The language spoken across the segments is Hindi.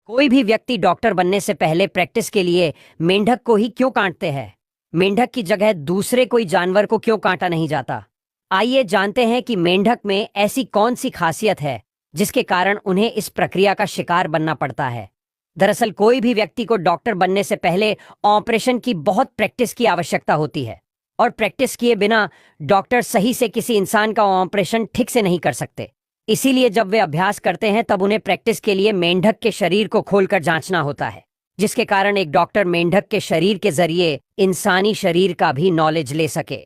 कोई भी व्यक्ति डॉक्टर बनने से पहले प्रैक्टिस के लिए मेंढक को ही क्यों काटते हैं? मेंढक की जगह दूसरे कोई जानवर को क्यों काटा नहीं जाता? आइए जानते हैं कि मेंढक में ऐसी कौन सी खासियत है जिसके कारण उन्हें इस प्रक्रिया का शिकार बनना पड़ता है। दरअसल कोई भी व्यक्ति को डॉक्टर बनने से पहले ऑपरेशन की बहुत प्रैक्टिस की आवश्यकता होती है और प्रैक्टिस किए बिना डॉक्टर सही से किसी इंसान का ऑपरेशन ठीक से नहीं कर सकते। इसीलिए जब वे अभ्यास करते हैं तब उन्हें प्रैक्टिस के लिए मेंढक के शरीर को खोलकर जांचना होता है, जिसके कारण एक डॉक्टर मेंढक के शरीर के जरिए इंसानी शरीर का भी नॉलेज ले सके।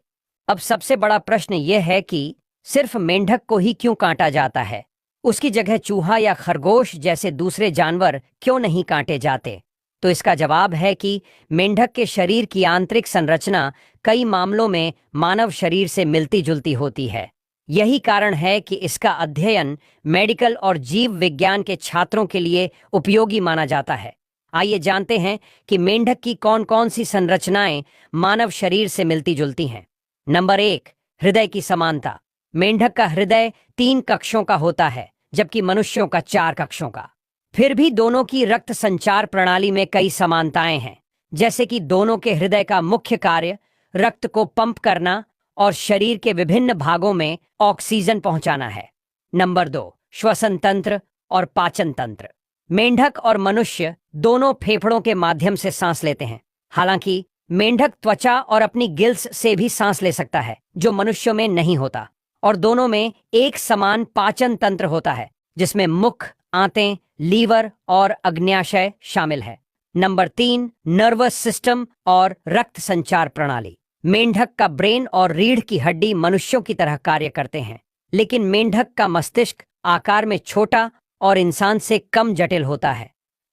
अब सबसे बड़ा प्रश्न यह है कि सिर्फ मेंढक को ही क्यों काटा जाता है? उसकी जगह चूहा या खरगोश जैसे दूसरे जानवर क्यों नहीं काटे जाते? तो इसका जवाब है कि मेंढक के शरीर की आंतरिक संरचना कई मामलों में मानव शरीर से मिलती जुलती होती है। यही कारण है कि इसका अध्ययन मेडिकल और जीव विज्ञान के छात्रों के लिए उपयोगी माना जाता है। आइए जानते हैं कि मेंढक की कौन कौन सी संरचनाएं मानव शरीर से मिलती जुलती हैं। नंबर 1, हृदय की समानता। मेंढक का हृदय 3 कक्षों का होता है, जबकि मनुष्यों का 4 कक्षों का। फिर भी दोनों की रक्त संचार प्रणाली में कई समानताएं हैं, जैसे कि दोनों के हृदय का मुख्य कार्य रक्त को पंप करना और शरीर के विभिन्न भागों में ऑक्सीजन पहुंचाना है। नंबर 2, श्वसन तंत्र और पाचन तंत्र। मेंढक और मनुष्य दोनों फेफड़ों के माध्यम से सांस लेते हैं। हालांकि मेंढक त्वचा और अपनी गिल्स से भी सांस ले सकता है, जो मनुष्यों में नहीं होता। और दोनों में एक समान पाचन तंत्र होता है, जिसमें मुख, आंतें, लीवर और अग्न्याशय शामिल है। नंबर 3, नर्वस सिस्टम और रक्त संचार प्रणाली। मेंढक का ब्रेन और रीढ़ की हड्डी मनुष्यों की तरह कार्य करते हैं, लेकिन मेंढक का मस्तिष्क आकार में छोटा और इंसान से कम जटिल होता है।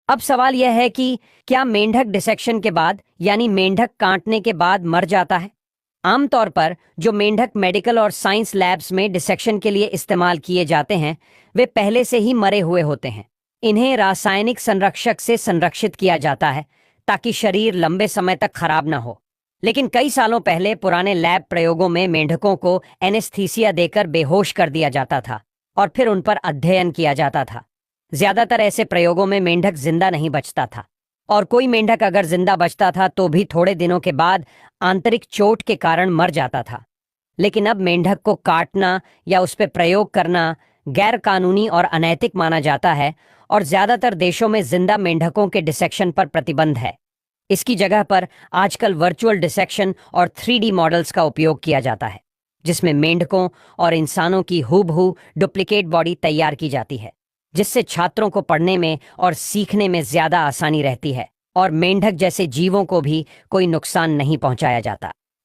अब सवाल यह है कि क्या मेंढक डिसेक्शन के बाद यानी मेंढक काटने के बाद मर जाता है? आमतौर पर जो मेंढक मेडिकल और साइंस लैब्स में डिसेक्शन के लिए इस्तेमाल किए जाते हैं, वे पहले से ही मरे हुए होते हैं। इन्हें रासायनिक संरक्षक से संरक्षित किया जाता है ताकि शरीर लंबे समय तक खराब न हो। लेकिन कई सालों पहले पुराने लैब प्रयोगों में मेंढकों को एनेस्थीसिया देकर बेहोश कर दिया जाता था और फिर उन पर अध्ययन किया जाता था। ज्यादातर ऐसे प्रयोगों में मेंढक जिंदा नहीं बचता था, और कोई मेंढक अगर जिंदा बचता था तो भी थोड़े दिनों के बाद आंतरिक चोट के कारण मर जाता था। लेकिन अब मेंढक को काटना या उस पर प्रयोग करना गैर कानूनी और अनैतिक माना जाता है, और ज्यादातर देशों में जिंदा मेंढकों के डिसेक्शन पर प्रतिबंध है। इसकी जगह पर आजकल वर्चुअल डिसेक्शन और 3D मॉडल्स का उपयोग किया जाता है, जिसमें मेंढकों और इंसानों की हूबहू डुप्लीकेट बॉडी तैयार की जाती है, जिससे छात्रों को पढ़ने में और सीखने में ज्यादा आसानी रहती है और मेंढक जैसे जीवों को भी कोई नुकसान नहीं पहुंचाया जाता।